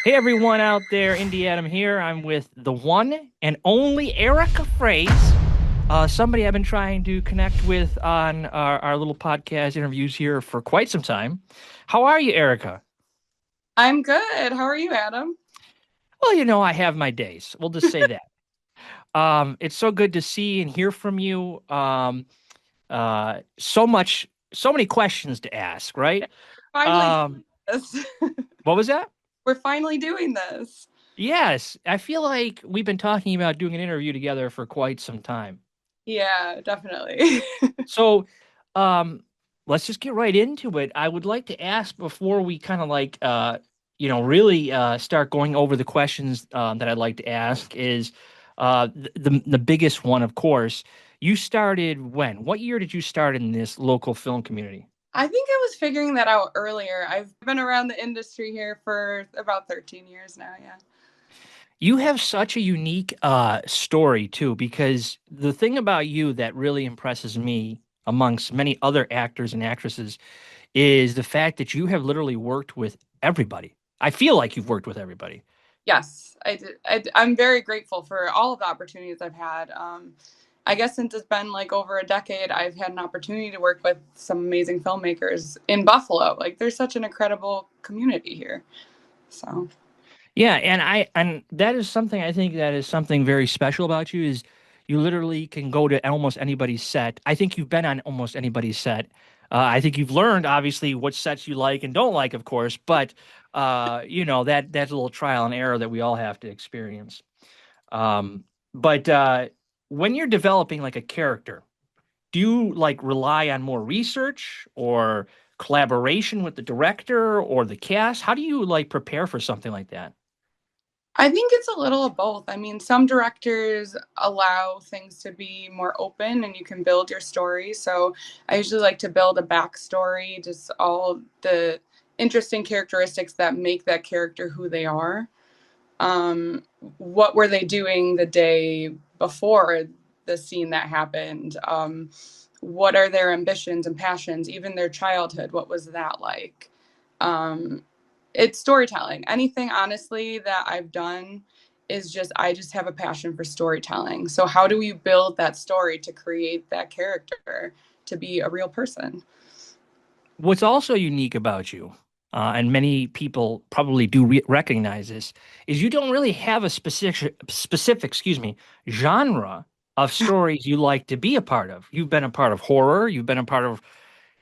Hey everyone out there, Indie Adam here. I'm with the one and only Erika Frase, somebody I've been trying to connect with on our little podcast interviews here for quite some time. How are you, Erika? I'm good. How are you, Adam? Well, I have my days. We'll just say that. It's so good to see and hear from you. So many questions to ask, right? Finally Um, doing this. what was that? We're finally doing this. Yes, I feel like we've been talking about doing an interview together for quite some time. Yeah, definitely. So, um, let's just get right into it. I would like to ask before we kind of really start going over the questions that I'd like to ask is the biggest one, of course. You started when? What year did you start in this local film community? I think I was figuring that out earlier. I've been around the industry here for about 13 years now, yeah. You have such a unique story too, because the thing about you that really impresses me amongst many other actors and actresses is the fact that you have literally worked with everybody. I feel like you've worked with everybody. Yes, I did. I'm very grateful for all of the opportunities I've had. I guess since it's been like over a decade, I've had an opportunity to work with some amazing filmmakers in Buffalo. Like, there's such an incredible community here. So, Yeah, and that is something I think that is something very special about you is you literally can go to almost anybody's set. I think you've been on almost anybody's set. I think you've learned obviously what sets you like and don't like, of course, but that's a little trial and error that we all have to experience. But when you're developing like a character, do you like rely on more research or collaboration with the director or the cast? How do you like prepare for something like that? I think it's a little of both. I mean, some directors allow things to be more open and you can build your story. So I usually like to build a backstory, just all the interesting characteristics that make that character who they are. What were they doing the day before the scene that happened? What are their ambitions and passions, even their childhood? What was that like? Um, it's storytelling. Anything honestly that I've done is just I just have a passion for storytelling. So how do we build that story to create that character to be a real person? What's also unique about you, and many people probably do recognize this, is you don't really have a excuse me, genre of stories you like to be a part of. You've been a part of horror, you've been a part of,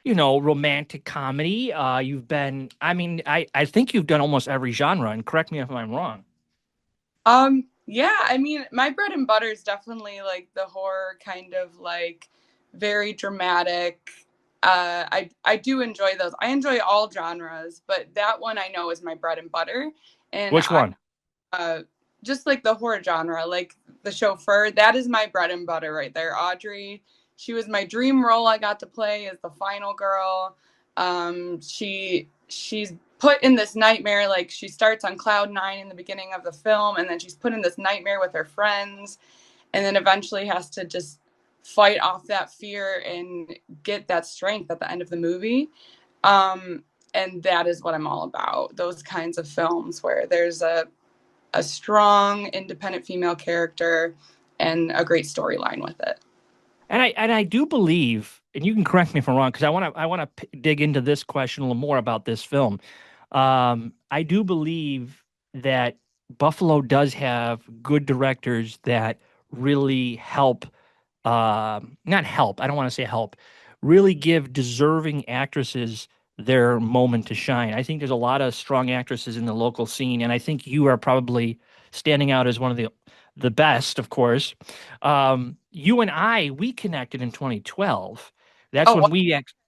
romantic comedy. I mean, I think you've done almost every genre, and correct me if I'm wrong. Yeah, I mean, my bread and butter is definitely like the horror kind of like very dramatic. I do enjoy those. I enjoy all genres, but that one I know is my bread and butter. And Which I one? uh just like the horror genre, like The Chauffeur, that is my bread and butter right there. Audrey, she was my dream role I got to play as the final girl. She's put in this nightmare, like she starts on cloud nine in the beginning of the film, and then she's put in this nightmare with her friends, and then eventually has to just fight off that fear and get that strength at the end of the movie. And that is what I'm all about. Those kinds of films where there's a strong, independent female character and a great storyline with it. And I do believe, and you can correct me if I'm wrong, because I want to dig into this question a little more about this film. I do believe that Buffalo does have good directors that really help, not help, I don't want to say help, really give deserving actresses their moment to shine. I think there's a lot of strong actresses in the local scene, and I think you are probably standing out as one of the best, of course. You and we connected in 2012. That's Oh,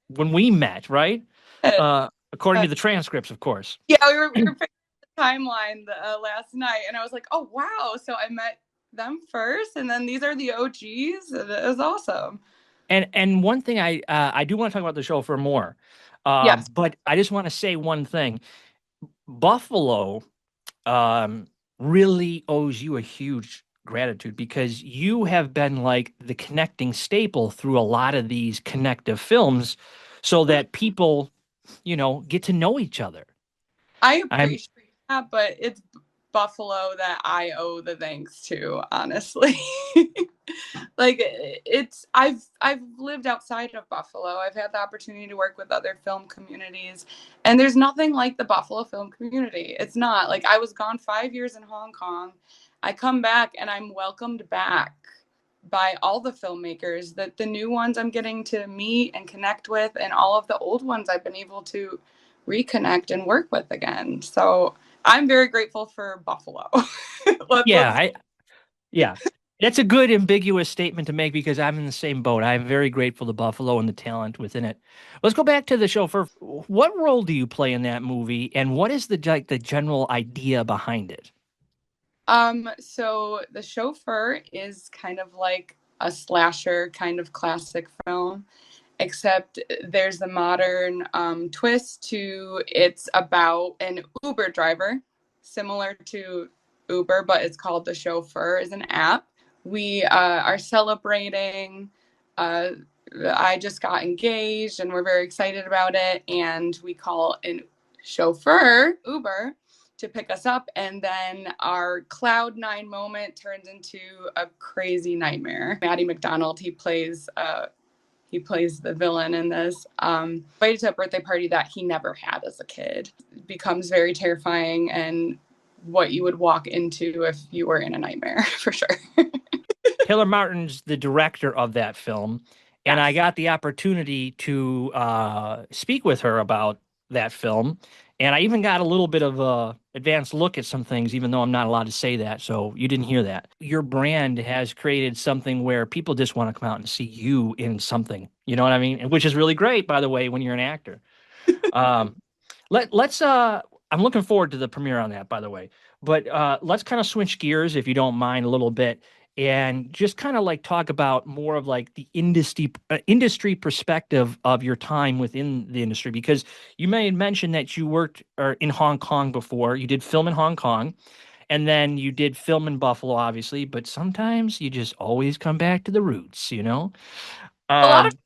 when we met, right? uh, According to the transcripts, of course. yeah, we were picking the timeline last night, and I was like, oh wow! So I met them first, and then these are the OGs. It was awesome. And one thing I do want to talk about the show for more, Yes, but I just want to say one thing. Buffalo um, really owes you a huge gratitude because you have been like the connecting staple through a lot of these connective films, so that people, get to know each other. I I'm appreciate that, but it's Buffalo that I owe the thanks to, honestly. Like I've lived outside of Buffalo. I've had the opportunity to work with other film communities, and there's nothing like the Buffalo film community. It's not. Like, I was gone 5 years in Hong Kong. I come back and I'm welcomed back by all the filmmakers, that the new ones I'm getting to meet and connect with, and all of the old ones I've been able to reconnect and work with again. So I'm very grateful for Buffalo. Yeah, Let's yeah. That's a good ambiguous statement to make because I'm in the same boat. I'm very grateful to Buffalo and the talent within it. Let's go back to the show for what role do you play in that movie and what is the general idea behind it? So the chauffeur is kind of like a slasher kind of classic film, except there's the modern twist to it's about an Uber driver, similar to Uber, but it's called the chauffeur, is an app. We are celebrating. Uh, I just got engaged and we're very excited about it. And we call an chauffeur Uber to pick us up, and then our cloud 9 moment turns into a crazy nightmare. Maddie McDonald, he plays the villain in this. Invited to a birthday party that he never had as a kid. It becomes very terrifying and what you would walk into if you were in a nightmare, for sure. Taylor Martin's the director of that film, and I Yes. got the opportunity to speak with her about that film, and I even got a little bit of a advanced look at some things, even though I'm not allowed to say that. So you didn't hear that. Your brand has created something where people just want to come out and see you in something. You know what I mean? And which is really great, by the way, when you're an actor. Um, let's I'm looking forward to the premiere on that, by the way. But let's kind of switch gears if you don't mind a little bit and just kind of like talk about more of like the industry perspective of your time within the industry because you may have mentioned that you worked in Hong Kong before. You did film in Hong Kong and then you did film in Buffalo, obviously, but sometimes you just always come back to the roots, you know? A lot of Um,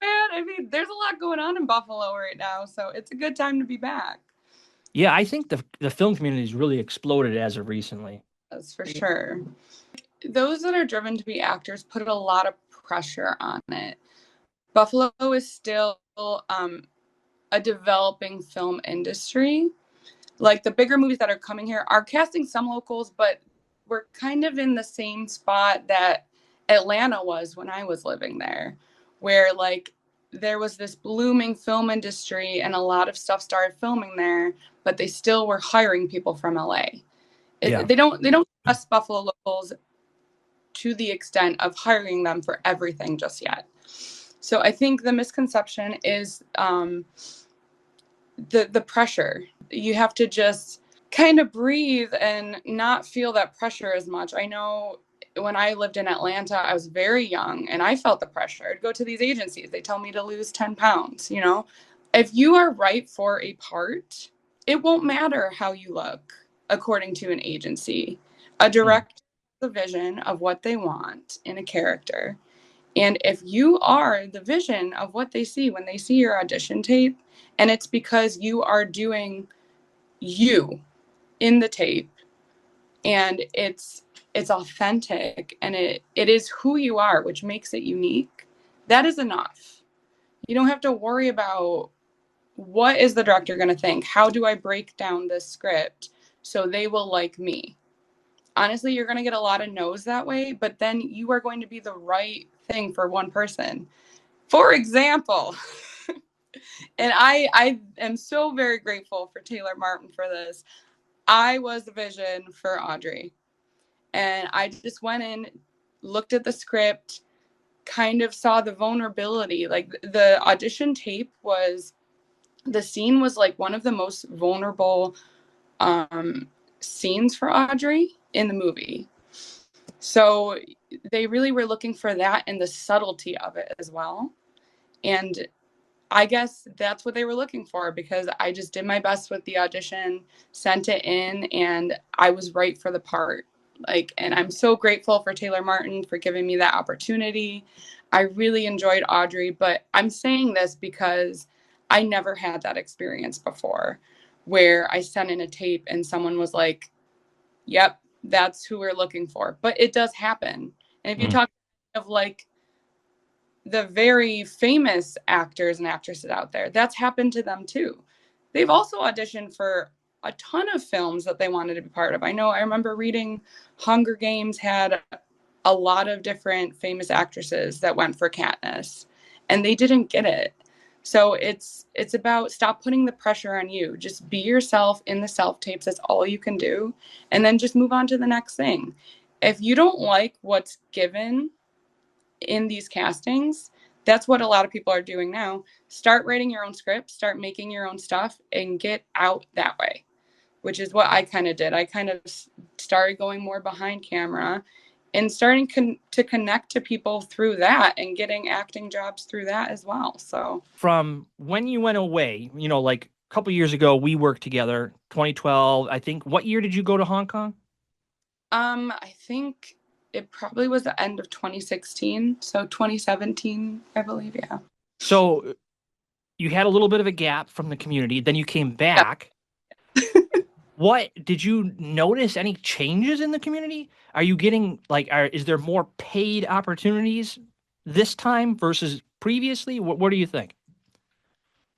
man, I mean, there's a lot going on in Buffalo right now, so it's a good time to be back. yeah, I think the film community has really exploded as of recently. That's for sure. Those that are driven to be actors put a lot of pressure on it. Buffalo is still a developing film industry. Like, the bigger movies that are coming here are casting some locals, but we're kind of in the same spot that Atlanta was when I was living there, where like there was this blooming film industry and a lot of stuff started filming there, but they still were hiring people from LA. Yeah. They don't trust Buffalo locals to the extent of hiring them for everything just yet. So I think the misconception is the pressure. You have to just kind of breathe and not feel that pressure as much. I know when I lived in Atlanta, I was very young and I felt the pressure. I'd go to these agencies, they tell me to lose 10 pounds, you know? If you are right for a part, it won't matter how you look, according to an agency. A Mm. director has a vision of what they want in a character. And if you are the vision of what they see when they see your audition tape, and it's because you are doing you in the tape, and it's authentic, and it is who you are, which makes it unique, that is enough. You don't have to worry about what is the director going to think? How do I break down this script so they will like me? Honestly, you're going to get a lot of no's that way, but then you are going to be the right thing for one person. For example, and I am so very grateful for Taylor Martin for this. I was the vision for Audrey. And I just went in, looked at the script, kind of saw the vulnerability. Like, the audition tape was, the scene was like one of the most vulnerable scenes for Audrey in the movie. So they really were looking for that and the subtlety of it as well. And I guess that's what they were looking for, because I just did my best with the audition, sent it in, and I was right for the part. Like, and I'm so grateful for Taylor Martin for giving me that opportunity. I really enjoyed Audrey, but I'm saying this because I never had that experience before. where I sent in a tape and someone was like, yep, that's who we're looking for. But it does happen. And if you Mm. talk of like the very famous actors and actresses out there, that's happened to them too. They've also auditioned for a ton of films that they wanted to be part of. I remember reading Hunger Games had a lot of different famous actresses that went for Katniss and they didn't get it. So it's about stop putting the pressure on you. Just be yourself in the self tapes. That's all you can do. And then just move on to the next thing. If you don't like what's given in these castings, that's what a lot of people are doing now. Start writing your own script, start making your own stuff, and get out that way, which is what I kind of did. I kind of started going more behind camera and starting to connect to people through that and getting acting jobs through that as well. So, From when you went away, like a couple years ago, we worked together, 2012, I think. What year did you go to Hong Kong? I think it probably was the end of 2016. So 2017, I believe. Yeah. So you had a little bit of a gap from the community, then you came Yeah. back. What did you notice any changes in the community? Are you getting is there more paid opportunities this time versus previously? What do you think?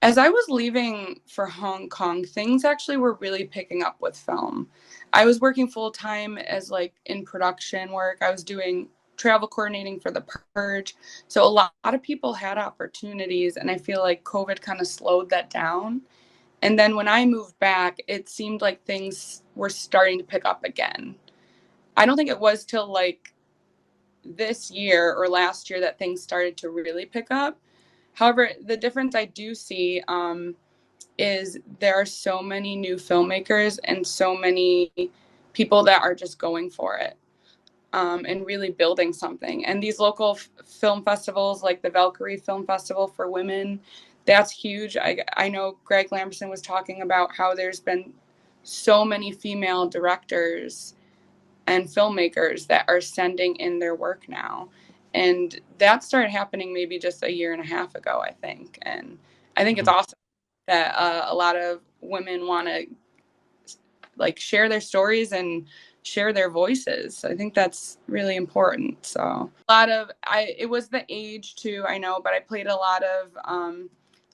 As I was leaving for Hong Kong, things actually were really picking up with film. I was working full time as like in production work. I was doing travel coordinating for The Purge. So a lot of people had opportunities, and I feel like COVID kind of slowed that down. And then when I moved back, it seemed like things were starting to pick up again. I don't think it was till like this year or last year that things started to really pick up. However, the difference I do see is there are so many new filmmakers and so many people that are just going for it, and really building something. And these local film festivals, like the Valkyrie Film Festival for women, that's huge. I know Greg Lamberson was talking about how there's been so many female directors and filmmakers that are sending in their work now. And that started happening maybe just a year and a half ago, I think. And I think it's Mhm. awesome that a lot of women want to like share their stories and share their voices. I think that's really important. So a lot of it was the age too, I know, but I played a lot of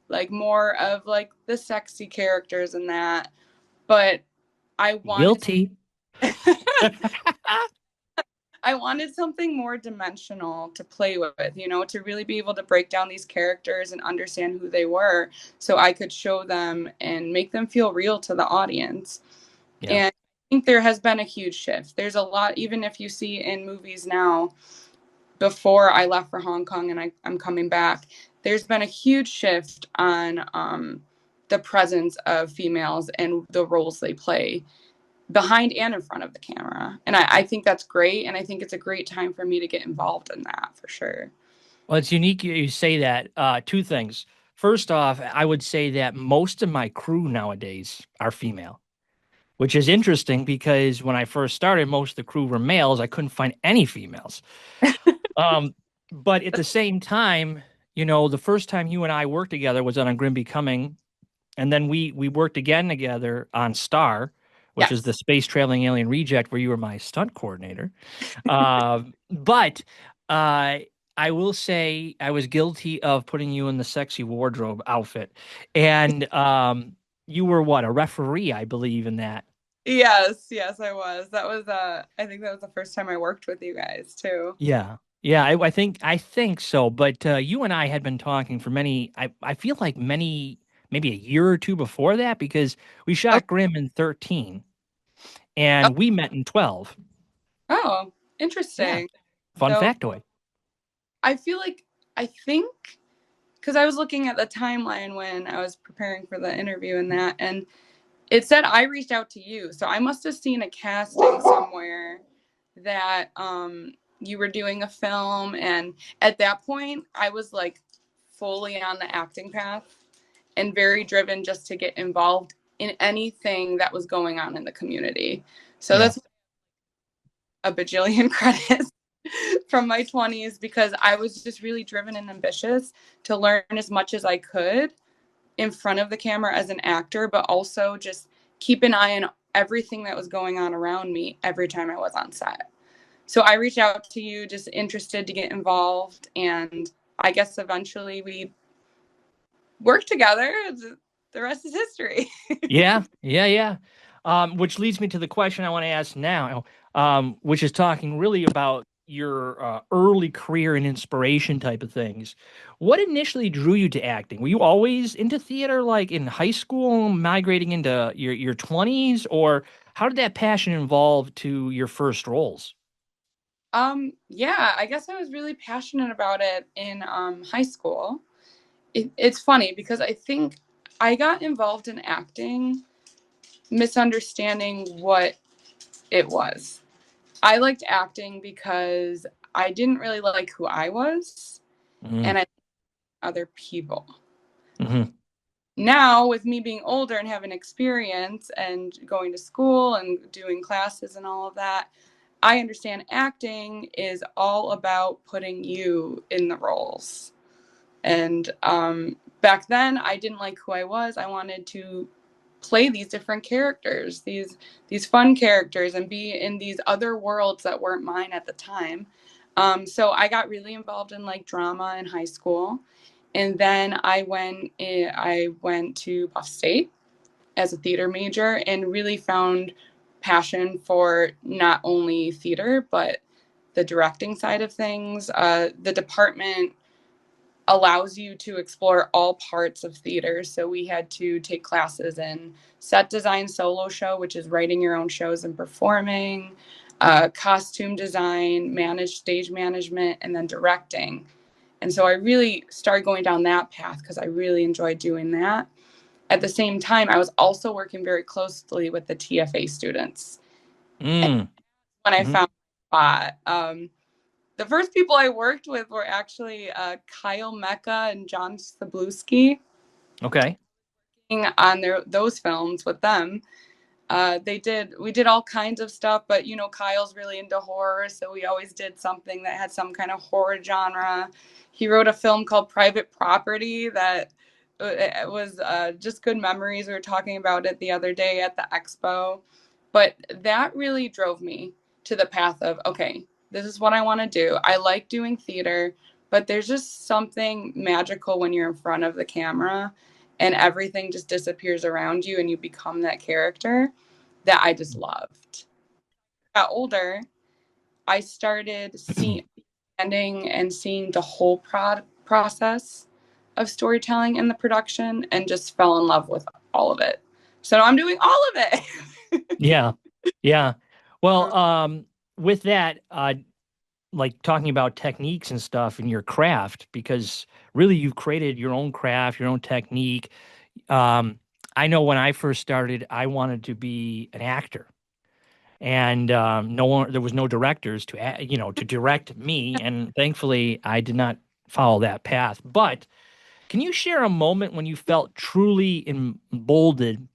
like more of like the sexy characters and that. But I wanted Guilty. I wanted something more dimensional to play with, to really be able to break down these characters and understand who they were so I could show them and make them feel real to the audience. Yeah. And I think there has been a huge shift. There's a lot, even if you see in movies now, before I left for Hong Kong and I'm coming back, there's been a huge shift on the presence of females and the roles they play behind and in front of the camera. And I think that's great. And I think it's a great time for me to get involved in that for sure. Well, it's unique you say that. Two things. First off, I would say that most of my crew nowadays are female, which is interesting because when I first started, most of the crew were males. I couldn't find any females. Um, but at the same time, the first time you and I worked together was on A Grim Becoming, and then we worked again together on Star, which is the Yes. space traveling alien reject, where you were my stunt coordinator. But uh, I will say I was guilty of putting you in the sexy wardrobe outfit, and you were what, a referee, I believe, in that. Yes, yes, I was. That was I think that was the first time I worked with you guys too. Yeah. Yeah, I think so. But you and I had been talking for I feel like maybe a year or two before that because we Oh, shot Grimm in 13 oh, and we met in 12. oh, Yeah. interesting. Fun So factoid. I feel like I think because I was looking at the timeline when I was preparing for the interview and that, and it said I reached out to you. So I must have seen a casting somewhere that you were doing a film. And at that point, I was like fully on the acting path and very driven just to get involved in anything that was going on in the community. So Yeah. that's a bajillion credits from my 20s because I was just really driven and ambitious to learn as much as I could in front of the camera as an actor, but also just keep an eye on everything that was going on around me every time I was on set. So I reached out to you just interested to get involved, and I guess eventually we worked together. The rest is history. Yeah, yeah, yeah. Which leads me to the question I want to ask now, which is talking really about your early career and inspiration type of things. What initially drew you to acting? Were you always into theater, like in high school, migrating into your 20s, or how did that passion evolve to your first roles? Yeah, I guess I was really passionate about it in high school. It's funny because I think I got involved in acting misunderstanding what it was. I liked acting because I didn't really like who I was and Mm, I liked other people. hmm Now, with me being older and having experience and going to school and doing classes and all of that, I understand acting is all about putting you in the roles. And back then, I didn't like who I was. I wanted to play these different characters, these fun characters, and be in these other worlds that weren't mine at the time. So I got really involved in like drama in high school, and then I went to Buff State as a theater major and really found passion for not only theater but the directing side of things. The department allows you to explore all parts of theater. So we had to take classes in set design solo show, which is writing your own shows and performing, costume design, managed stage management, and then directing. And so I really started going down that path because I really enjoyed doing that. At the same time, I was also working very closely with the TFA students. And mm, when I hmm found my spot, the first people I worked with were actually Kyle Mecca and John Sabluski Okay. on those films with them. We did all kinds of stuff, but you know, Kyle's really into horror, so we always did something that had some kind of horror genre. He wrote a film called Private Property that it was just good memories. We were talking about it the other day at the expo, but that really drove me to the path of, okay, this is what I want to do. I like doing theater, but there's just something magical when you're in front of the camera and everything just disappears around you and you become that character that I just loved. Got older, I started seeing and seeing the whole process of storytelling and the production and just fell in love with all of it. So now I'm doing all of it. Yeah. Yeah. Well, with that, like talking about techniques and stuff in your craft, because really you've created your own craft, your own technique. Um, I know when I first started, I wanted to be an actor, and no one, there was no directors to, to direct me, and thankfully, I did not follow that path. But can you share a moment when you felt truly emboldened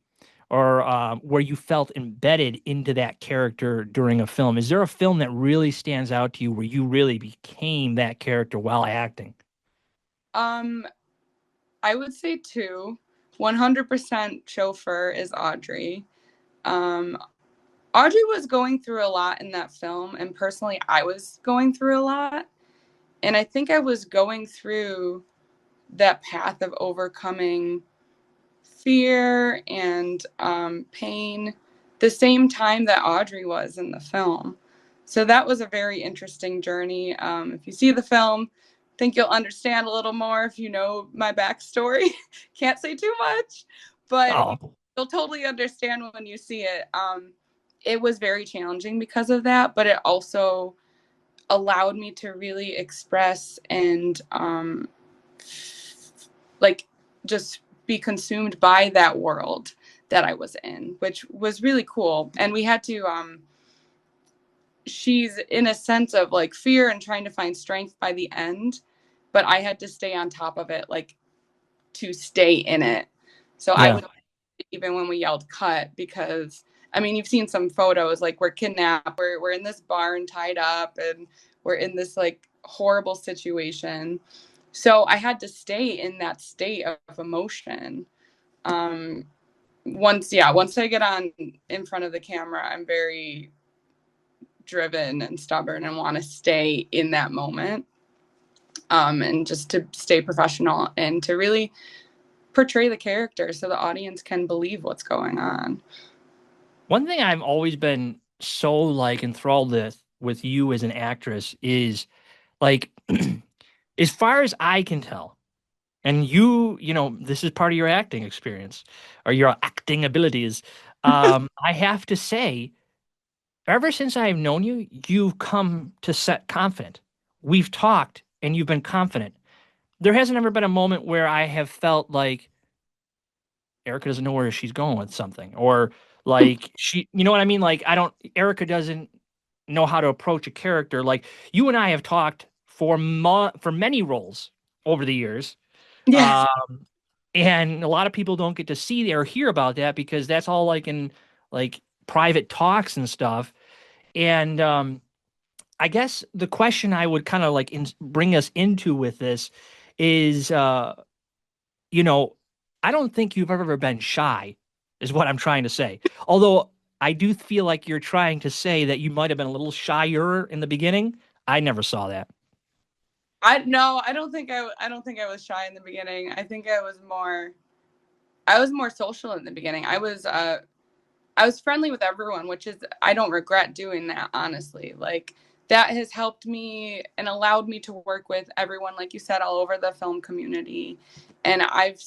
or where you felt embedded into that character during a film? Is there a film that really stands out to you where you really became that character while acting? um, I would say two. 100% chauffeur is Audrey. Um, Audrey was going through a lot in that film, and personally, I was going through a lot. And I think I was going through that path of overcoming fear and pain the same time that Audrey was in the film. So that was a very interesting journey. If you see the film, I think you'll understand a little more if you know my backstory. Can't say too much, but Oh, you'll totally understand when you see it. It was very challenging because of that, but it also allowed me to really express and like just be consumed by that world that I was in, which was really cool. And we had to she's in a sense of like fear and trying to find strength by the end, but I had to stay on top of it, like to stay in it. So I yeah. would, even when we yelled cut, because I mean, you've seen some photos, like we're kidnapped, we're in this barn tied up, and we're in this like horrible situation. So I had to stay in that state of emotion. Um, once I get on in front of the camera, I'm very driven and stubborn and want to stay in that moment, and just to stay professional and to really portray the character so the audience can believe what's going on. One thing I've always been so like enthralled with you as an actress is like, as far as I can tell, and you know, this is part of your acting experience or your acting abilities. I have to say, ever since I've known you, you've come to set confident. We've talked and you've been confident. There hasn't ever been a moment where I have felt like Erika doesn't know where she's going with something, or like you know what I mean? Like, I don't, Erika doesn't know how to approach a character. Like, you and I have talked for many roles over the years. Yes. Um, and a lot of people don't get to see or hear about that because that's all like in like private talks and stuff. And I guess the question I would kind of like bring us into with this is, you know, I don't think you've ever been shy, is what I'm trying to say. Although I do feel like you're trying to say that you might have been a little shyer in the beginning. I never saw that. I no, I don't think I was shy in the beginning. I was more social in the beginning. I was friendly with everyone, which is I don't regret doing that, honestly. Like that has helped me and allowed me to work with everyone, like you said, all over the film community. And I've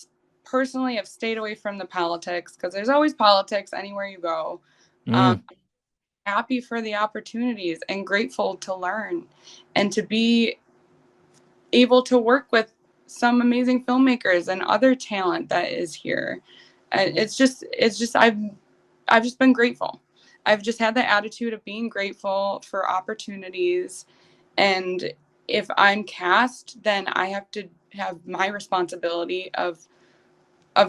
personally have stayed away from the politics because there's always politics anywhere you go. Mm, Happy for the opportunities and grateful to learn and to be able to work with some amazing filmmakers and other talent that is here. It's just I've just been grateful. I've just had the attitude of being grateful for opportunities, and if I'm cast, then I have to have my responsibility of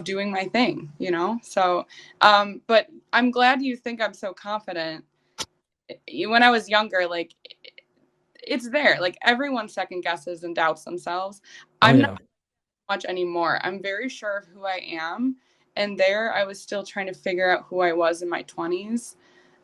doing my thing, you know. So, but I'm glad you think I'm so confident. When I was younger, like it's there. Like everyone second guesses and doubts themselves. oh I'm not yeah. much anymore. I'm very sure of who I am. And there I was still trying to figure out who I was in my 20s.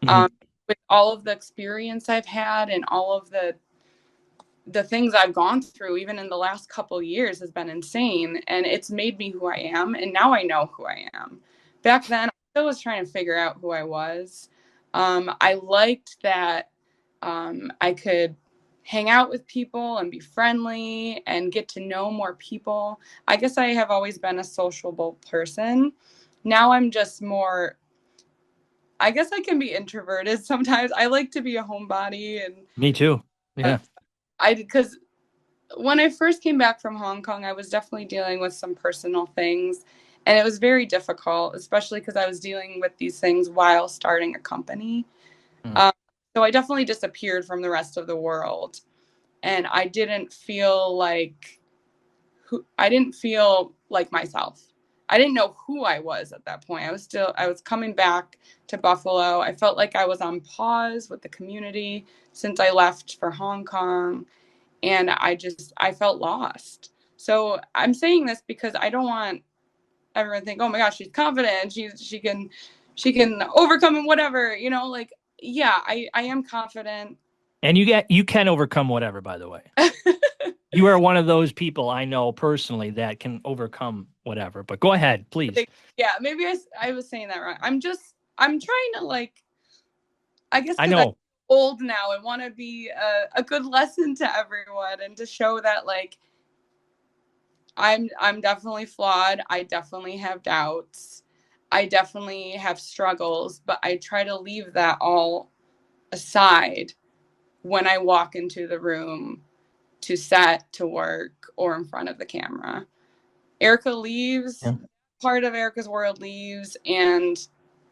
Mhm. Um, with all of the experience I've had and all of the things I've gone through, even in the last couple years, has been insane. And it's made me who I am. And now I know who I am. Back then, I still was trying to figure out who I was. I liked that I could hang out with people and be friendly and get to know more people. I guess I have always been a sociable person. Now I'm just more, I guess I can be introverted sometimes. I like to be a homebody and Me too. uh, Yeah. because when I first came back from Hong Kong, I was definitely dealing with some personal things. And it was very difficult, especially because I was dealing with these things while starting a company. Mm. Um, so I definitely disappeared from the rest of the world. And I didn't feel like myself. I didn't know who I was at that point. I was coming back to Buffalo. I felt like I was on pause with the community since I left for Hong Kong, and I felt lost. So I'm saying this because I don't want everyone to think, oh my gosh, she's confident, she can overcome and whatever, you know, like yeah, I am confident. And you can overcome whatever, by the way. You are one of those people I know personally that can overcome whatever. But go ahead, please. Yeah, maybe I was saying that wrong. I'm trying to like, I guess I because I'm know. old now and want to be a good lesson to everyone and to show that like I'm definitely flawed. I definitely have doubts. I definitely have struggles, but I try to leave that all aside when I walk into the room to set, to work, or in front of the camera. Erika leaves, Yeah. part of Erika's world leaves, and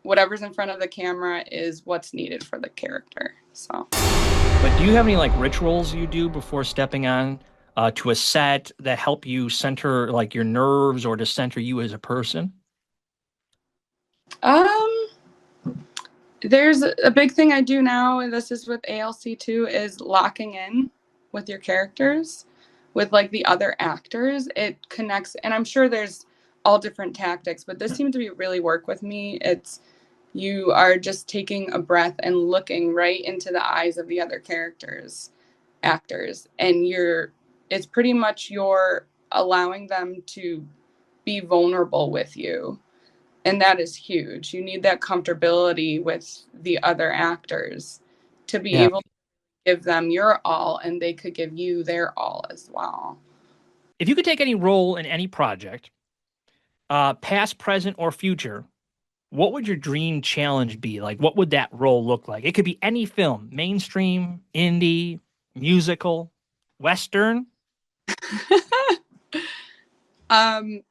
whatever's in front of the camera is what's needed for the character. So, But do you have any like rituals you do before stepping on to a set that help you center like your nerves or to center you as a person? um, there's a big thing I do now, and this is with ALC too, is locking in with your characters. with like the other actors, it connects. And I'm sure there's all different tactics, but this seemed to be really work with me. It's you are just taking a breath and looking right into the eyes of the other characters, actors, and it's pretty much you're allowing them to be vulnerable with you. And that is huge. You need that comfortability with the other actors to be Yeah. able to give them your all and they could give you their all as well. If you could take any role in any project, past, present, or future, what would your dream challenge be? Like, what would that role look like? It could be any film, mainstream, indie, musical, Western. um,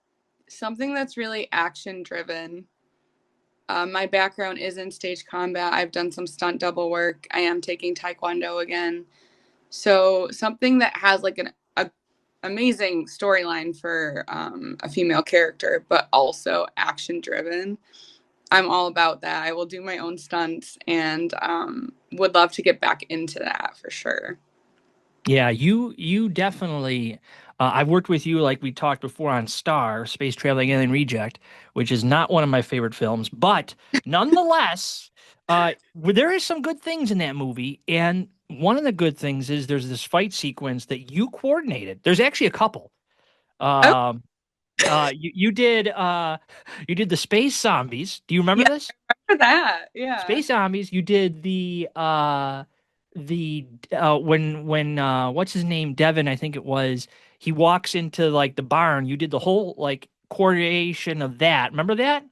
Something that's really action driven. My background is in stage combat. I've done some stunt double work. I am taking Taekwondo again. So something that has like a amazing storyline for a female character, but also action driven. I'm all about that. I will do my own stunts and would love to get back into that for sure. Yeah, you definitely. I've worked with you, like we talked before, on Star, Space Traveling Alien Reject, which is not one of my favorite films, but nonetheless, there is some good things in that movie. And one of the good things is there's this fight sequence that you coordinated. There's actually a couple. Oh, Um, you did the space zombies. Do you remember yeah, this? for that. Yeah. Space Zombies, you did the when what's his name? Devin, I think it was. He walks into like the barn. You did the whole like coordination of that. Remember that?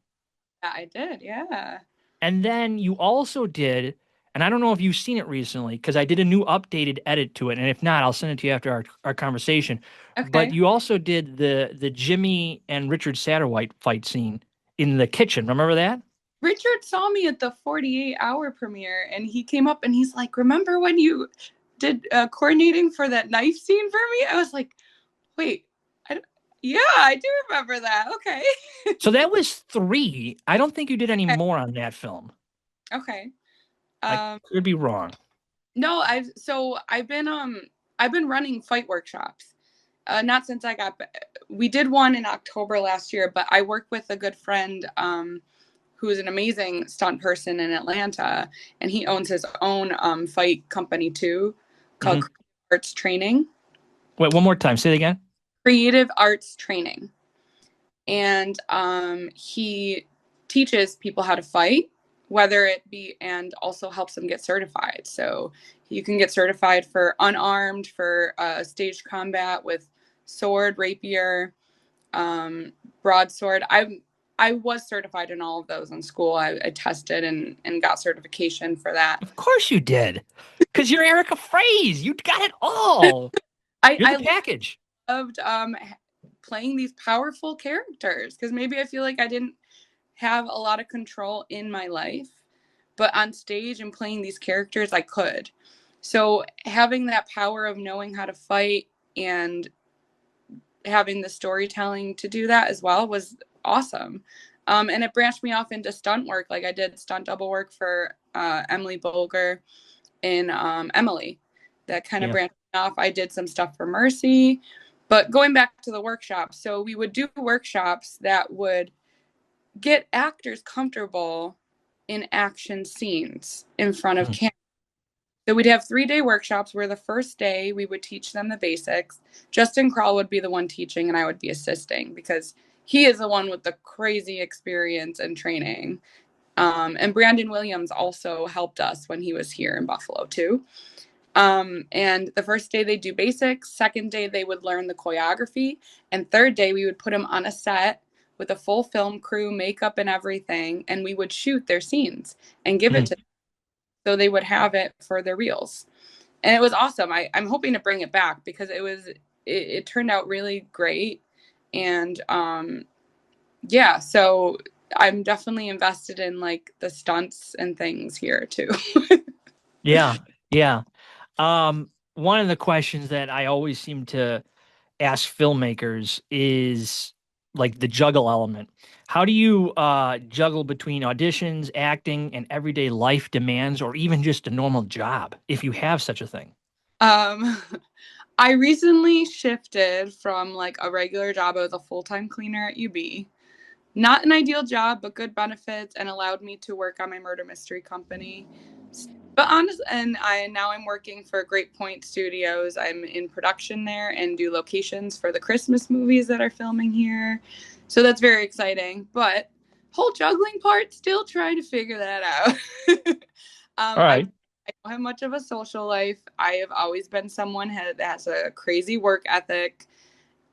Yeah, I did. Yeah. And then you also did, and I don't know if you've seen it recently, because I did a new updated edit to it. And if not, I'll send it to you after our conversation. But Okay. you also did the Jimmy and Richard Satterwhite fight scene in the kitchen. Remember that? Richard saw me at the 48-hour premiere and he came up and he's like, "Remember when you did coordinating for that knife scene for me?" I was like, "Wait, I, yeah, I do remember that. Okay." So that was three. I don't think you did any more on that film. Okay. I Um, could be wrong. no, I've been running fight workshops. Not since we did one in October last year, but I work with a good friend who is an amazing stunt person in Atlanta, and he owns his own fight company too, called Hmm. Creative Arts Training. Wait, one more time. Say it again. Creative Arts Training, and he teaches people how to fight, whether it be, and also helps them get certified. So you can get certified for unarmed, for stage combat with sword, rapier, broadsword. I was certified in all of those in school. I tested and got certification for that. Of course you did. Because you're Erika Frase. You got it all. You're the I package. loved playing these powerful characters because maybe I feel like I didn't have a lot of control in my life, but on stage and playing these characters, I could. So having that power of knowing how to fight and having the storytelling to do that as well was awesome. And it branched me off into stunt work. Like I did stunt double work for Emily Bolger in Emily. That kind of Yeah. branched me off. I did some stuff for Mercy. But going back to the workshops, so we would do workshops that would get actors comfortable in action scenes in front of Mhm. camera. So we'd have 3-day workshops where the first day we would teach them the basics. Justin Kroll would be the one teaching and I would be assisting because he is the one with the crazy experience and training. And Brandon Williams also helped us when he was here in Buffalo too. And the first day they do basics, second day they would learn the choreography, and third day we would put them on a set with a full film crew, makeup and everything, and we would shoot their scenes and give it Mhm. to them so they would have it for their reels. And it was awesome. I'm hoping to bring it back because it turned out really great. And yeah, so I'm definitely invested in like the stunts and things here too. Yeah. Yeah. One of the questions that I always seem to ask filmmakers is like the juggle element. How do you juggle between auditions, acting, and everyday life demands, or even just a normal job, if you have such a thing? um I recently shifted from like a regular job. I was a full-time cleaner at UB. Not an ideal job, but good benefits and allowed me to work on my murder mystery company. But honest, and I'm working for Great Point Studios. I'm in production there and do locations for the Christmas movies that are filming here. So that's very exciting. But whole juggling part, still trying to figure that out. All right. I don't have much of a social life. I have always been someone that has a crazy work ethic.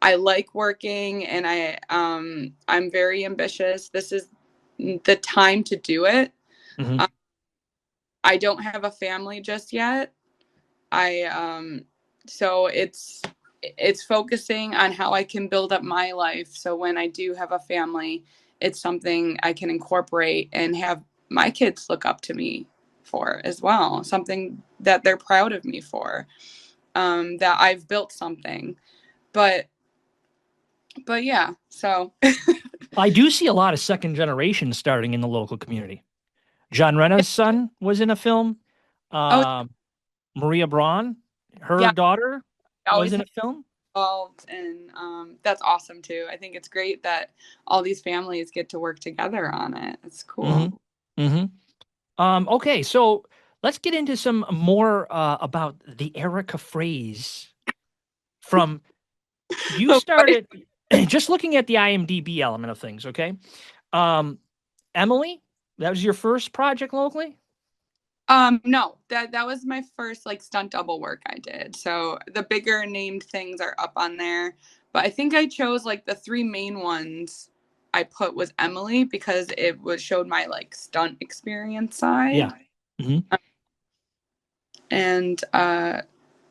I like working, and I'm very ambitious. This is the time to do it. Hmm. Um, I don't have a family just yet. I so it's focusing on how I can build up my life, so when I do have a family, it's something I can incorporate and have my kids look up to me for as well, something that they're proud of me for, that I've built something. But yeah, so I do see a lot of second generation starting in the local community. John Rena's son was in a film. oh Um, Maria Braun, her yeah, daughter, I was always in have a film. involved, and that's awesome too. I think it's great that all these families get to work together on it. It's Hmm. cool. Hmm. Okay, so let's get into some more about the Erika Frase from you Okay. started just looking at the IMDb element of things, okay? Um, Emily, that was your first project locally? No, that was my first like stunt double work I did. So the bigger named things are up on there, but I think I chose like the three main ones I put was Emily because it was showed my like stunt experience side. Yeah. Hmm. And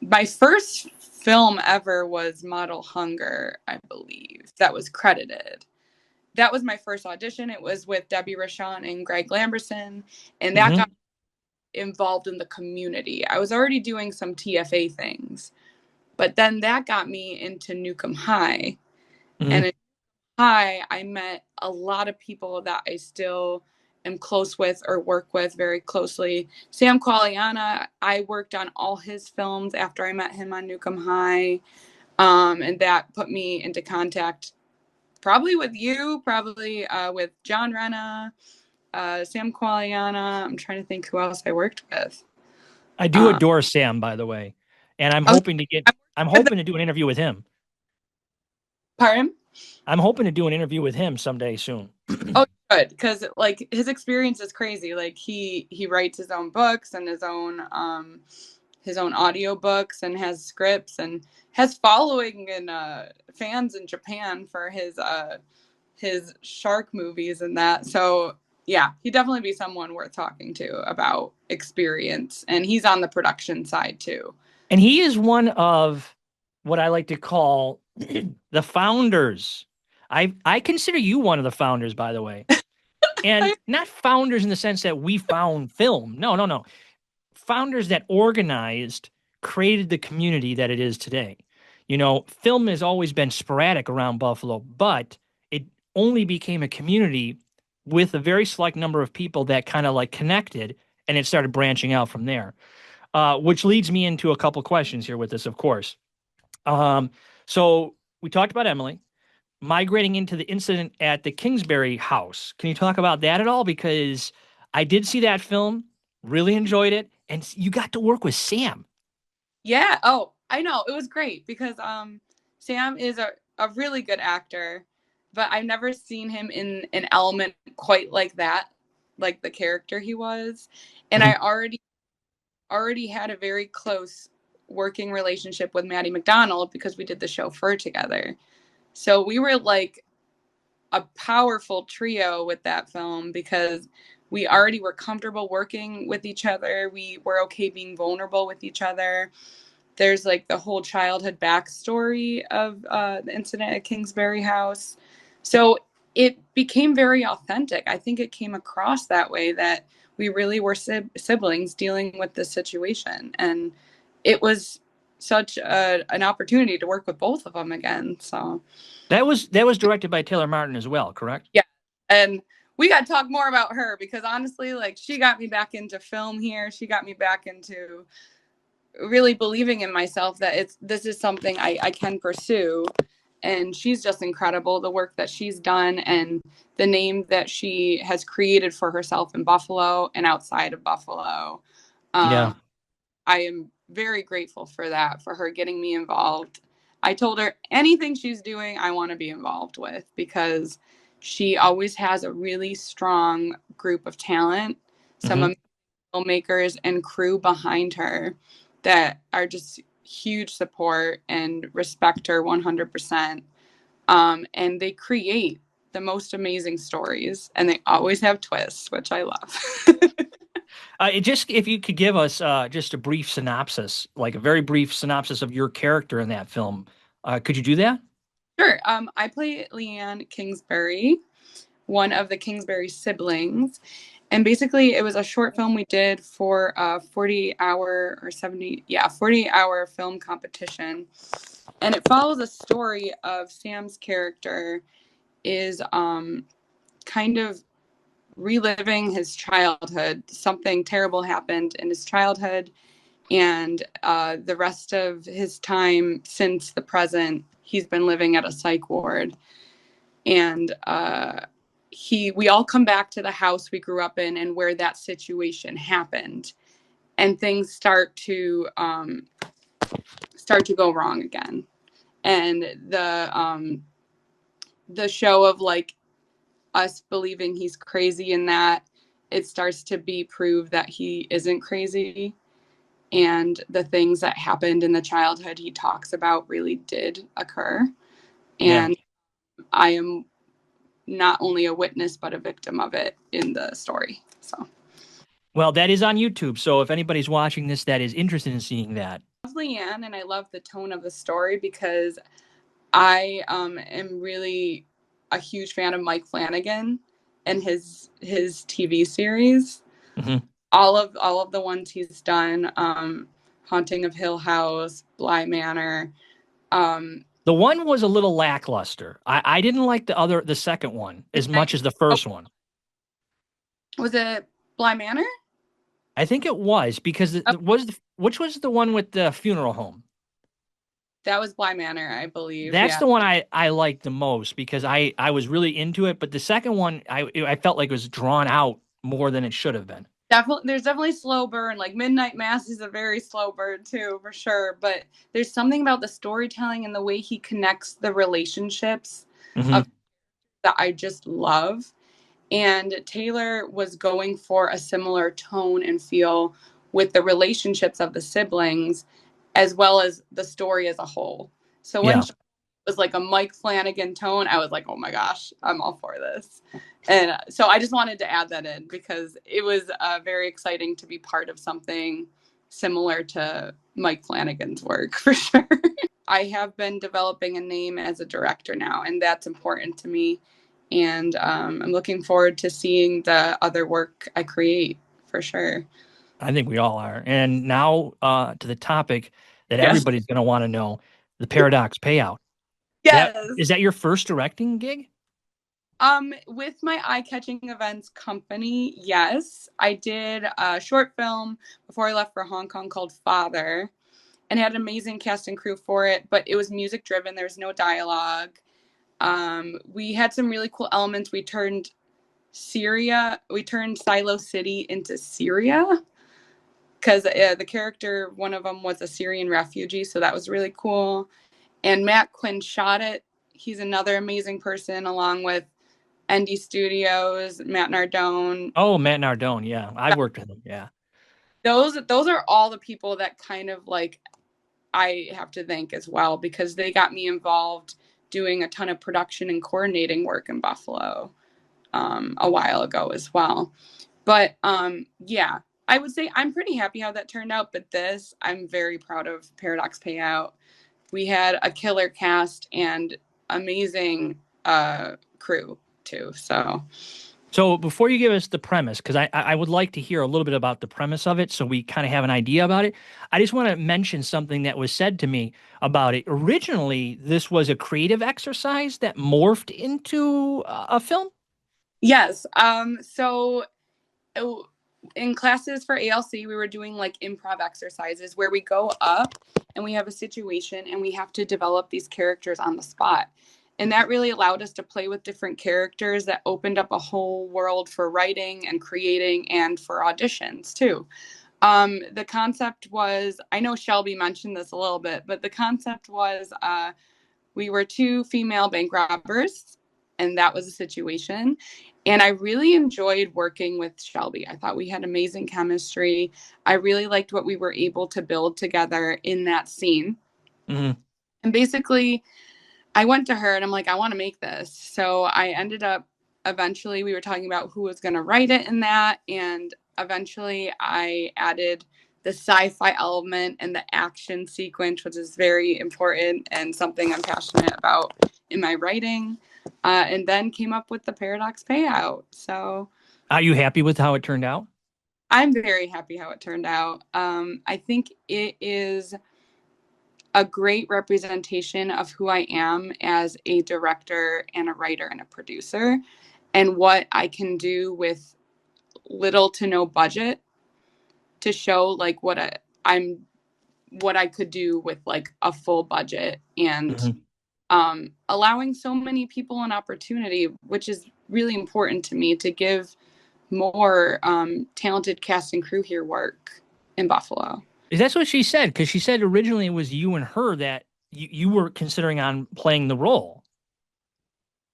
my first film ever was Model Hunger, I believe. That was credited. That was my first audition. It was with Debbie Rochon and Greg Lamberson, and that got Hmm. involved in the community. I was already doing some TFA things, but then that got me into Newcomb High. And Hmm. in High, I met a lot of people that I still am close with or work with very closely. Sam Qualiana, I worked on all his films after I met him on Newcomb High. And that put me into contact probably with you, probably with John Renna, Sam Qualiana. I'm trying to think who else I worked with. I do Uh, adore Sam, by the way, and I was, I'm I'm hoping to do an interview with him. pardon? I'm hoping to do an interview with him someday soon. Oh, good, because like his experience is crazy. Like he writes his own books and his own audio books and has scripts and has following and fans in Japan for his shark movies and that. So yeah, he'd definitely be someone worth talking to about experience. And he's on the production side too. And he is one of what I like to call the founders. I consider you one of the founders, by the way. And not founders in the sense that we found film. No, no, no. Founders that organized, created the community that it is today. You know, film has always been sporadic around Buffalo, but it only became a community with a very select number of people that kind of like connected, and it started branching out from there. Which leads me into a couple questions here with this, of course. Um, so we talked about Emily migrating into the incident at the Kingsbury house. Can you talk about that at all? Because I did see that film, really enjoyed it, and you got to work with Sam. Yeah. Oh, I know. It was great because Sam is a really good actor, but I've never seen him in an element quite like that, like the character he was. And Mhm. I already had a very close working relationship with Maddie McDonald because we did the chauffeur together. So we were like a powerful trio with that film because we already were comfortable working with each other. We were okay being vulnerable with each other. There's like the whole childhood backstory of the incident at Kingsbury House. So it became very authentic. I think it came across that way that we really were siblings dealing with this situation. And it was such an opportunity to work with both of them again. So, That was directed by Taylor Martin as well, correct? yeah. And we got to talk more about her because honestly, like she got me back into film here. She got me back into really believing in myself that this is something I can pursue. And she's just incredible, the work that she's done and the name that she has created for herself in Buffalo and outside of Buffalo. Yeah. Um, I am very grateful for that, for her getting me involved. I told her anything she's doing, I want to be involved with because she always has a really strong group of talent, Hmm. some filmmakers and crew behind her that are just huge support and respect her 100%. And they create the most amazing stories and they always have twists, which I love. Just if you could give us just a brief synopsis, like a very brief synopsis of your character in that film, could you do that? Sure. I play Leanne Kingsbury, one of the Kingsbury siblings. And basically, it was a short film we did for a 40-hour or 70, yeah, 40-hour film competition. And it follows a story of Sam's character is kind of reliving his childhood. Something terrible happened in his childhood, and the rest of his time since the present, he's been living at a psych ward. And we all come back to the house we grew up in and where that situation happened, and things start to go wrong again. And the show of like us believing he's crazy and that it starts to be proved that he isn't crazy, and the things that happened in the childhood he talks about really did occur. Yeah. And I am not only a witness but a victim of it in the story. So Well, that is on YouTube. So if anybody's watching this that is interested in seeing that, I love Leanne and I love the tone of the story because I am really a huge fan of Mike Flanagan and his TV series. mhm. All of the ones he's done, Haunting of Hill House, Bly Manor. Um, The one was a little lackluster. I didn't like the second one as much as the oh, first one. was it Bly Manor? I think it was because Oh, which was the one with the funeral home. that was Bly Manor, I believe. That's Yeah. the one I liked the most because I was really into it. But the second one I felt like it was drawn out more than it should have been. Definitely, there's definitely slow burn. Like Midnight Mass is a very slow burn too, for sure. But there's something about the storytelling and the way he connects the relationships of Hmm. that I just love. And Taylor was going for a similar tone and feel with the relationships of the siblings, as well as the story as a whole. So when Yeah. she was like a Mike Flanagan tone, I was like, oh my gosh, I'm all for this. And so I just wanted to add that in because it was very exciting to be part of something similar to Mike Flanagan's work for sure. I have been developing a name as a director now, and that's important to me. And I'm looking forward to seeing the other work I create for sure. I think we all are. And now to the topic that Yes. everybody's going to want to know, the paradox payout. That Yes. is that your first directing gig? With my eye-catching events company, yes, I did a short film before I left for Hong Kong called Father, and had an amazing cast and crew for it. But it was music driven. There was no dialogue. We had some really cool elements. We turned Silo City into Syria because the character, one of them was a Syrian refugee, so that was really cool. And Matt Quinn shot it. He's another amazing person, along with ND Studios, Matt Nardone. Oh, Matt Nardone. Yeah, I've worked with him. Yeah. Those are all the people that kind of like I have to thank as well because they got me involved doing a ton of production and coordinating work in Buffalo a while ago as well. But yeah, I would say I'm pretty happy how that turned out. But this, I'm very proud of Paradox Payout. We had a killer cast and amazing crew too. So before you give us the premise, because I would like to hear a little bit about the premise of it so we kind of have an idea about it. I just want to mention something that was said to me about it. Originally, this was a creative exercise that morphed into a film. yes, so in classes for ALC, we were doing like improv exercises where we go up and we have a situation and we have to develop these characters on the spot. And that really allowed us to play with different characters that opened up a whole world for writing and creating and for auditions too. The concept was, I know Shelby mentioned this a little bit, but the concept was we were two female bank robbers, and that was a situation. And I really enjoyed working with Shelby. I thought we had amazing chemistry. I really liked what we were able to build together in that scene. Hmm. And basically, I went to her and I'm like, I want to make this. So I ended up, eventually, we were talking about who was going to write it in that. And eventually, I added the sci-fi element and the action sequence, which is very important and something I'm passionate about in my writing. And then came up with the paradox payout. So Are you happy with how it turned out? I'm very happy how it turned out. I think it is a great representation of who I am as a director and a writer and a producer, and what I can do with little to no budget to show like I'm what I could do with like a full budget, and Hmm. allowing so many people an opportunity, which is really important to me, to give more talented cast and crew here work in Buffalo. That's what she said, because she said originally it was you and her that you were considering on playing the role.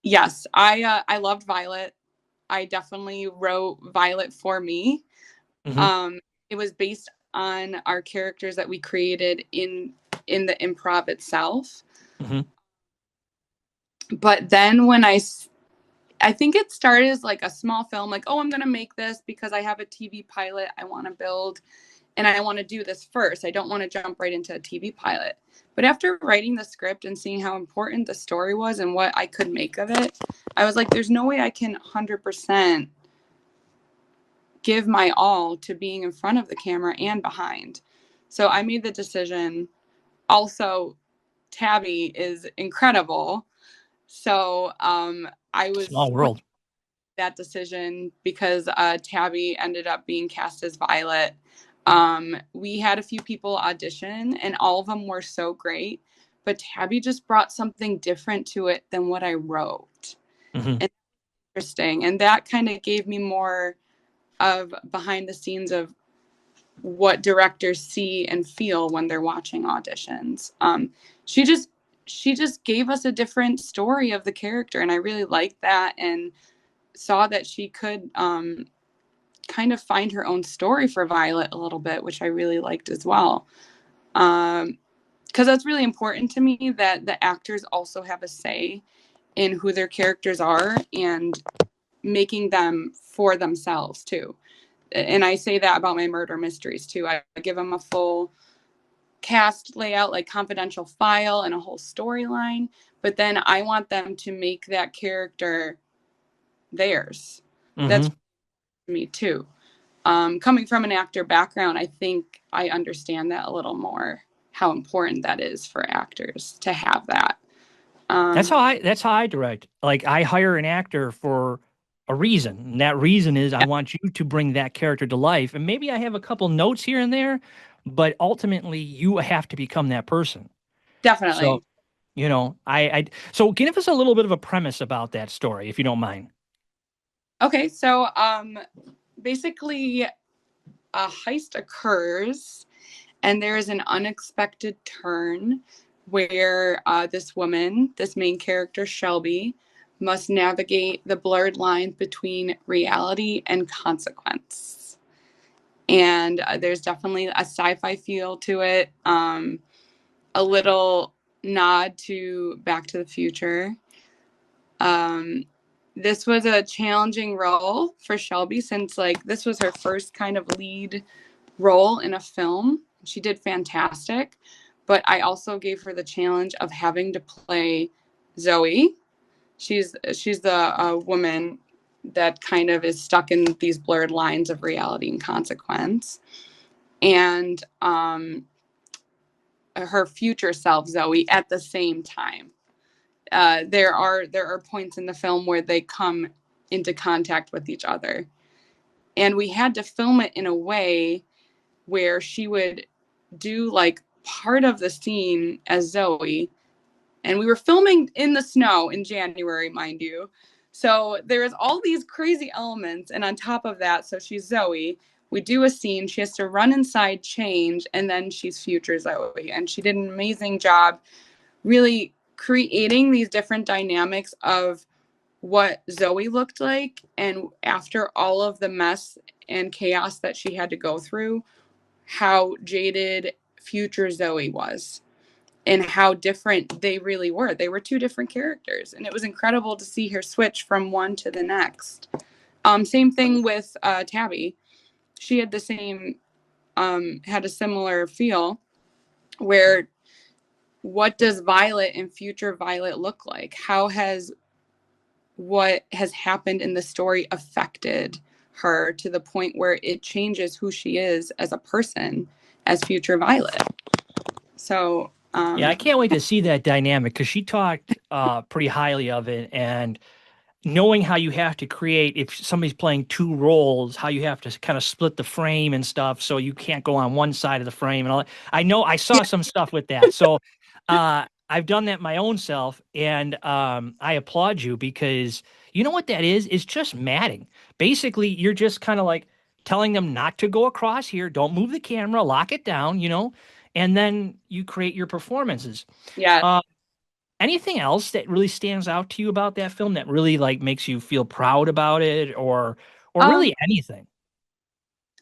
Yes, I loved Violet. I definitely wrote Violet for me. Hmm. Um, it was based on our characters that we created in the improv itself. Hmm. But then I think it started as like a small film, like, oh, I'm gonna make this because I have a TV pilot I want to build, and I want to do this first. I don't want to jump right into a TV pilot. But after writing the script and seeing how important the story was and what I could make of it, I was like, there's no way I can 100% give my all to being in front of the camera and behind. So I made the decision. Also, Tabby is incredible. So I was Small world. that decision because Tabby ended up being cast as Violet. We had a few people audition, and all of them were so great. But Tabby just brought something different to it than what I wrote. Hmm. And interesting. And that kind of gave me more of behind the scenes of what directors see and feel when they're watching auditions. She just she just gave us a different story of the character, and I really liked that, and saw that she could kind of find her own story for Violet a little bit, which I really liked as well. Because that's really important to me, that the actors also have a say in who their characters are and making them for themselves too. And I say that about my murder mysteries too. I give them a full cast layout, like confidential file and a whole storyline, but then I want them to make that character theirs. That's Hmm. me too. Coming from an actor background, I think I understand that a little more, how important that is for actors to have that. Um, That's how I direct. Like I hire an actor for a reason. And that reason is I yeah, want you to bring that character to life. And maybe I have a couple notes here and there, but ultimately you have to become that person. So, definitely. so give us a little bit of a premise about that story, if you don't mind. Okay, so basically, a heist occurs, and there is an unexpected turn where this woman, this main character, Shelby, must navigate the blurred lines between reality and consequence. And there's definitely a sci-fi feel to it, a little nod to Back to the Future. Um, this was a challenging role for Shelby, since like this was her first kind of lead role in a film. She did fantastic, but I also gave her the challenge of having to play Zoe. She's the woman that kind of is stuck in these blurred lines of reality and consequence, and her future self, Zoe, at the same time. There are points in the film where they come into contact with each other, And we had to film it in a way where she would do like part of the scene as Zoe. And we were filming in the snow in January, mind you. So there's all these crazy elements. And on top of that, so she's Zoe. We do a scene. She has to run inside, change, and then she's future Zoe. And she did an amazing job really creating these different dynamics of what Zoe looked like. And after all of the mess and chaos that she had to go through, how jaded future Zoe was and how different they really were. They were two different characters, and it was incredible to see her switch from one to the next. Same thing with Tabby. She had the same, had a similar feel where what does Violet and future Violet look like? How has what has happened in the story affected her to the point where it changes who she is as a person as future Violet? So, Yeah, I can't wait to see that dynamic because she talked pretty highly of it, and knowing how you have to create if somebody's playing two roles, how you have to kind of split the frame and stuff, so you can't go on one side of the frame and all that. I know I saw yeah, some stuff with that, so I've done that my own self, and I applaud you because you know what that is? It's just matting. Basically, you're just kind of like telling them not to go across here, don't move the camera, lock it down, and then you create your performances. yeah. Uh, Anything else that really stands out to you about that film that really like makes you feel proud about it or Um, really anything?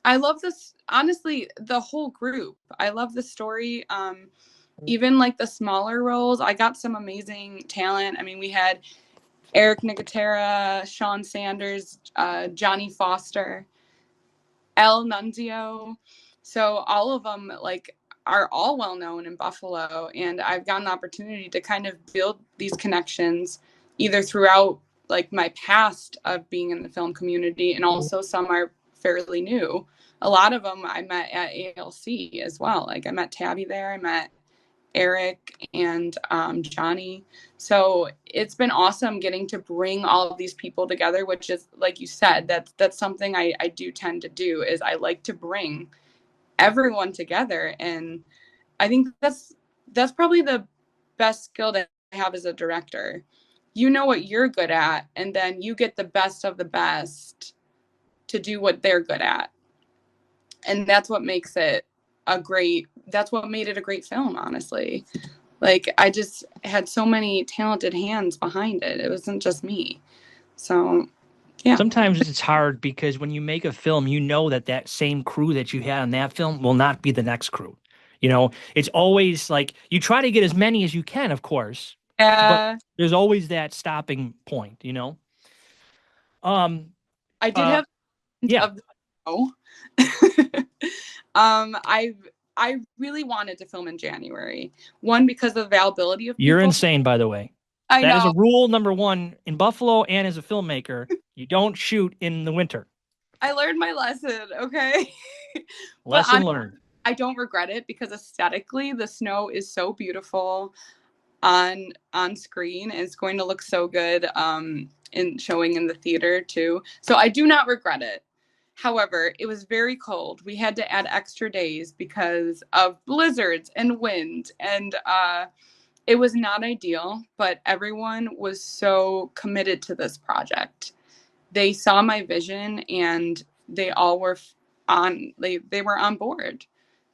I love this. Honestly, the whole group. I love the story. Even like the smaller roles, I got some amazing talent. I mean, we had Eric Nicotera, Sean Sanders, Johnny Foster, El Nunzio. So all of them like are all well known in Buffalo, and I've gotten the opportunity to kind of build these connections either throughout like my past of being in the film community, and also some are fairly new. A lot of them I met at ALC as well. Like I met Tabby there, I met Eric and Johnny. So it's been awesome getting to bring all of these people together, which is, like you said, that's something I do tend to do is I like to bring everyone together. And I think that's probably the best skill that I have as a director. You know what you're good at, and then you get the best of the best to do what they're good at. And that's what makes it that's what made it a great film, honestly. Like I just had so many talented hands behind it. It wasn't just me. So yeah. Sometimes it's hard because when you make a film, you know that that same crew that you had on that film will not be the next crew. It's always like you try to get as many as you can, of course, but Yeah. there's always that stopping point. Um, I did uh, have yeah, of the show. I really wanted to film in January. One, because of the availability of you're people. insane, by the way. I That is a know. rule number one in Buffalo and as a filmmaker. You don't shoot in the winter. I learned my lesson, okay? But Lesson learned. I don't regret it because aesthetically the snow is so beautiful on screen. It's going to look so good in showing in the theater too. So I do not regret it. However, it was very cold. We had to add extra days because of blizzards and wind, and it was not ideal, but everyone was so committed to this project. They saw my vision and they all were they were on board.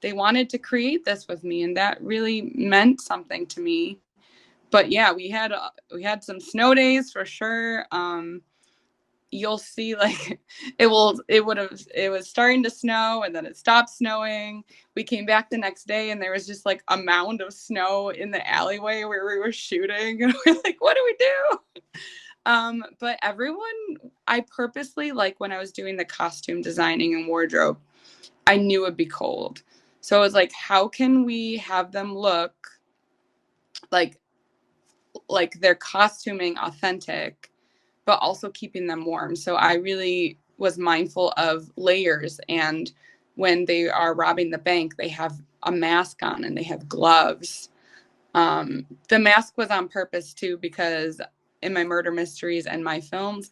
They wanted to create this with me, and that really meant something to me. But yeah, we had some snow days for sure. You'll see like it was starting to snow and then it stopped snowing. We came back the next day and there was just like a mound of snow in the alleyway where we were shooting, and we're like, what do we do? But everyone, I purposely, like when I was doing the costume designing and wardrobe, I knew it'd be cold. So it was like, how can we have them look like their costuming authentic, but also keeping them warm? So I really was mindful of layers. And when they are robbing the bank, they have a mask on and they have gloves. The mask was on purpose too, because in my murder mysteries and my films,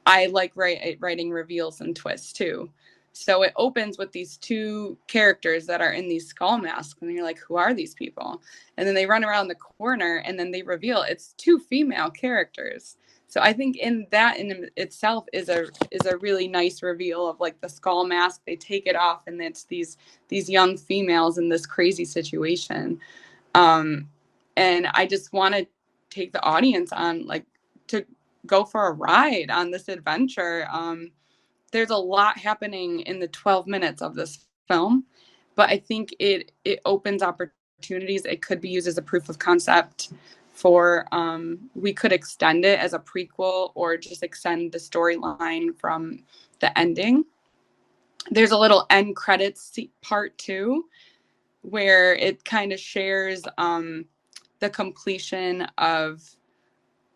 I like writing reveals and twists too. So it opens with these two characters that are in these skull masks, and you're like, who are these people? And then they run around the corner, and then they reveal it's two female characters. So I think in that in itself is a really nice reveal of like the skull mask. They take it off, and it's these young females in this crazy situation. Um, and I just want to take the audience on like to go for a ride on this adventure. There's a lot happening in the 12 minutes of this film, but I think it opens opportunities. It could be used as a proof of concept for we could extend it as a prequel or just extend the storyline from the ending. There's a little end credits part too, where it kind of shares the completion of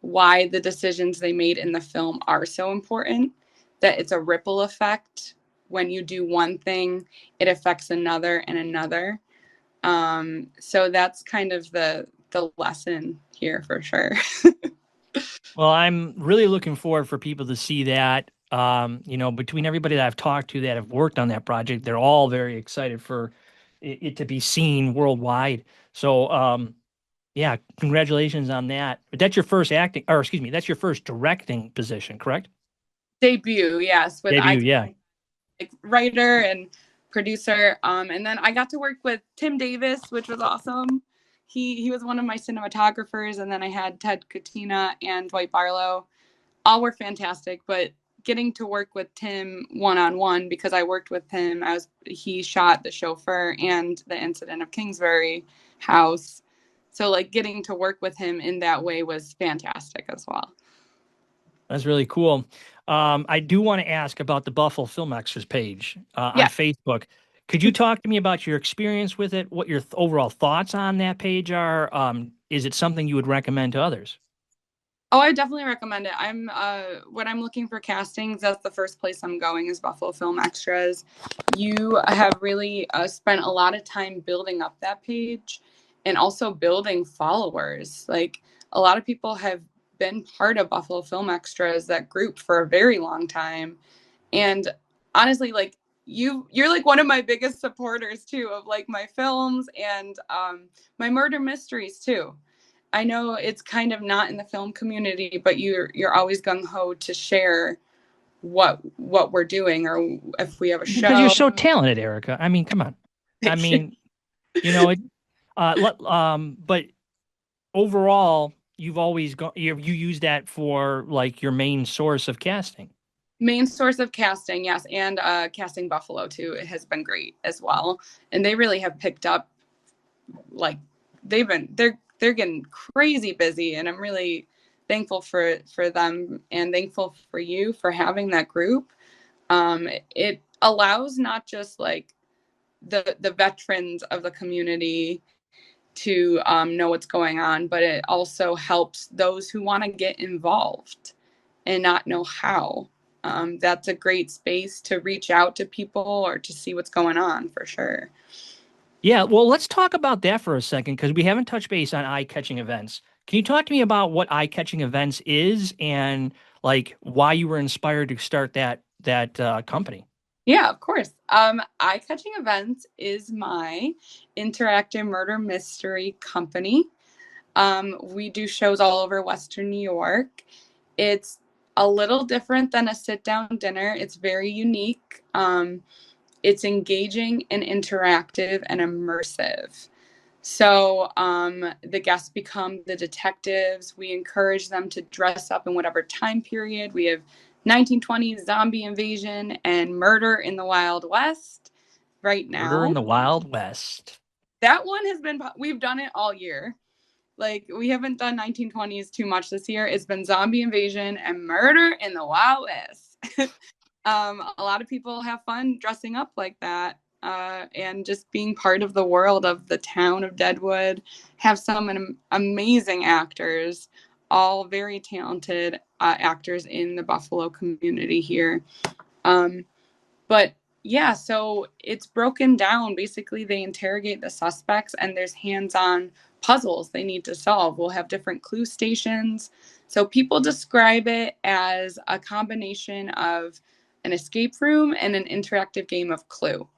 why the decisions they made in the film are so important, that it's a ripple effect. When you do one thing, it affects another and another. So that's kind of the lesson here for sure. Well, I'm really looking forward for people to see that. Between everybody that I've talked to that have worked on that project, they're all very excited for it to be seen worldwide. So, yeah, congratulations on that. But that's your first acting, or excuse me, that's your first directing position, correct? Debut, yes, with Debut, yeah. writer and producer. And then I got to work with Tim Davis, which was awesome. He was one of my cinematographers, and then I had Ted Katina and Dwight Barlow. All were fantastic, but getting to work with Tim one-on-one, because I worked with him as he shot The Chauffeur and The Incident of Kingsbury House. So like getting to work with him in that way was fantastic as well. That's really cool. I do want to ask about the Buffalo Filmmakers page on Yeah. Facebook. Could you talk to me about your experience with it, what your overall thoughts on that page are? Is it something you would recommend to others? Oh, I definitely recommend it. I'm when I'm looking for castings, that's the first place I'm going is Buffalo Film Extras. You have really spent a lot of time building up that page and also building followers. Like a lot of people have been part of Buffalo Film Extras, that group, for a very long time. And honestly, like you're like one of my biggest supporters too of like my films and my murder mysteries too. I know it's kind of not in the film community, but you're always gung ho to share what we're doing, or if we have a Because you're show. so talented, Erica. I mean, come on. I mean, it. But overall, you've always you use that for like your main source of casting. Main source of casting, yes, and casting Buffalo too. It has been great as well, and they really have picked up. Like they're getting crazy busy, and I'm really thankful for them and thankful for you for having that group. It allows not just like the veterans of the community to know what's going on, but it also helps those who want to get involved and not know how. That's a great space to reach out to people or to see what's going on for sure. Yeah, well, let's talk about that for a second because we haven't touched base on eye-catching events. Can you talk to me about what eye-catching events is and like why you were inspired to start that company? Yeah, of course. Eye Catching Events is my interactive murder mystery company. We do shows all over Western New York. It's a little different than a sit down dinner, it's very unique. It's engaging and interactive and immersive. So the guests become the detectives. We encourage them to dress up in whatever time period. We have 1920s zombie invasion and murder in the Wild West right Murder in now. the Wild West. That one has been, we've done it all year. Like we haven't done 1920s too much this year. It's been zombie invasion and murder in the Wild West. A lot of people have fun dressing up like that. And just being part of the world of the town of Deadwood. Have some amazing actors, all very talented actors in the Buffalo community here. But yeah, so it's broken down. Basically, they interrogate the suspects, and there's hands-on puzzles they need to solve. We'll have different clue stations. So people describe it as a combination of an escape room and an interactive game of Clue.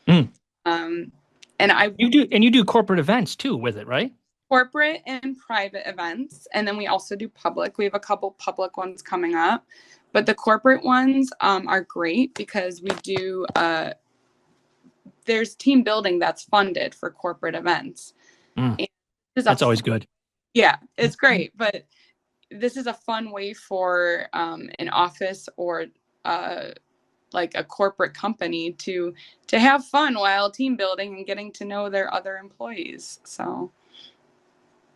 Mm. Um, and I You do corporate events too with it, right? corporate and private events, and then we also do public. We have a couple public ones coming up, but the corporate ones are great because we do. There's team building that's funded for corporate events. Mm. And That's always good. yeah, it's great, but this is a fun way for an office or like a corporate company to have fun while team building and getting to know their other employees. So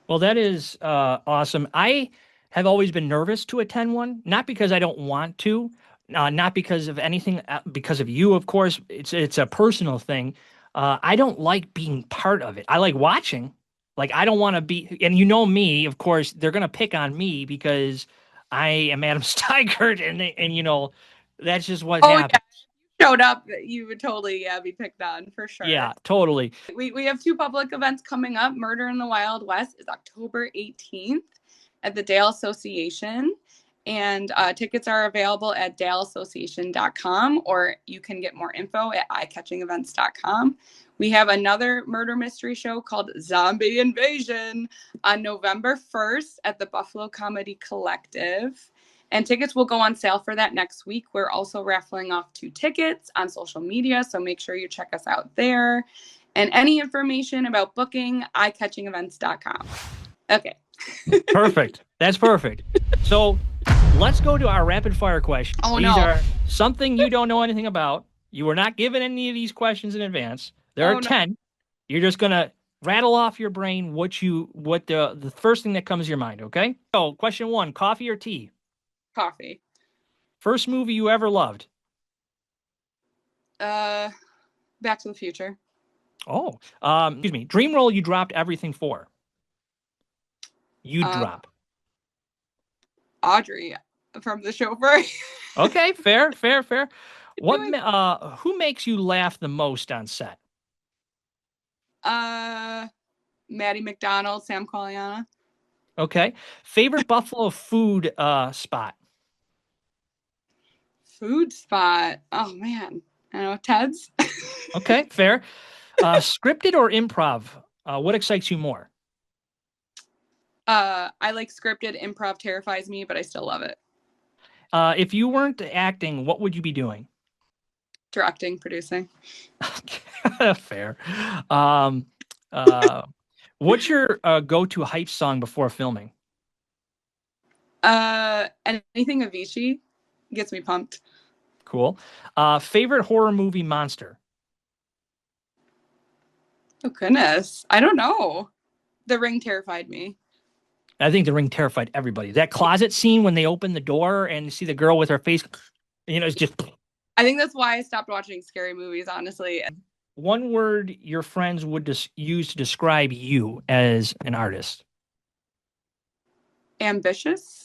Well, that is awesome. I have always been nervous to attend one, not because I don't want to, not because of anything, because of you, of course. It's a personal thing. I don't like being part of it. I like watching. Like I don't want to be, and you know me, of course, they're gonna pick on me because I am Adam Steigert, and that's just what oh yeah, happens. showed up, you would totally be picked on for sure. Yeah, totally. We have two public events coming up. Murder in the Wild West is October 18th at the Dale Association. And tickets are available at daleassociation.com, or you can get more info at eyecatchingevents.com. We have another murder mystery show called Zombie Invasion on November 1st at the Buffalo Comedy Collective. And tickets will go on sale for that next week. We're also raffling off 2 tickets on social media, so make sure you check us out there. And any information about booking, eyecatchingevents.com. Okay. Perfect. That's perfect. So let's go to our rapid fire questions. Oh, These no. are something you don't know anything about. You were not given any of these questions in advance. There are Oh, no. 10. You're just gonna rattle off your brain what the first thing that comes to your mind, okay? So question 1, coffee or tea? Coffee. First movie you ever loved? Back to the Future. Oh, excuse me. Dream role you dropped everything for. You Uh, drop. Audrey from The Chauffeur. Okay, fair, fair, fair. Who makes you laugh the most on set? Maddie McDonald, Sam Qualiana. Okay. Favorite Buffalo food spot? Food spot. Oh man, I don't know, Ted's. Okay, fair. Scripted or improv? What excites you more? I like scripted. Improv terrifies me, but I still love it. If you weren't acting, what would you be doing? Directing, producing. Fair. Um, uh, what's your go-to hype song before filming? Anything Avicii gets me pumped. Cool. Favorite horror movie monster? Oh goodness, I don't know. The Ring terrified me. I think The Ring terrified everybody. That closet scene when they open the door and you see the girl with her face, it's just I think that's why I stopped watching scary movies, honestly. one word your friends would use to describe you as an artist. Ambitious.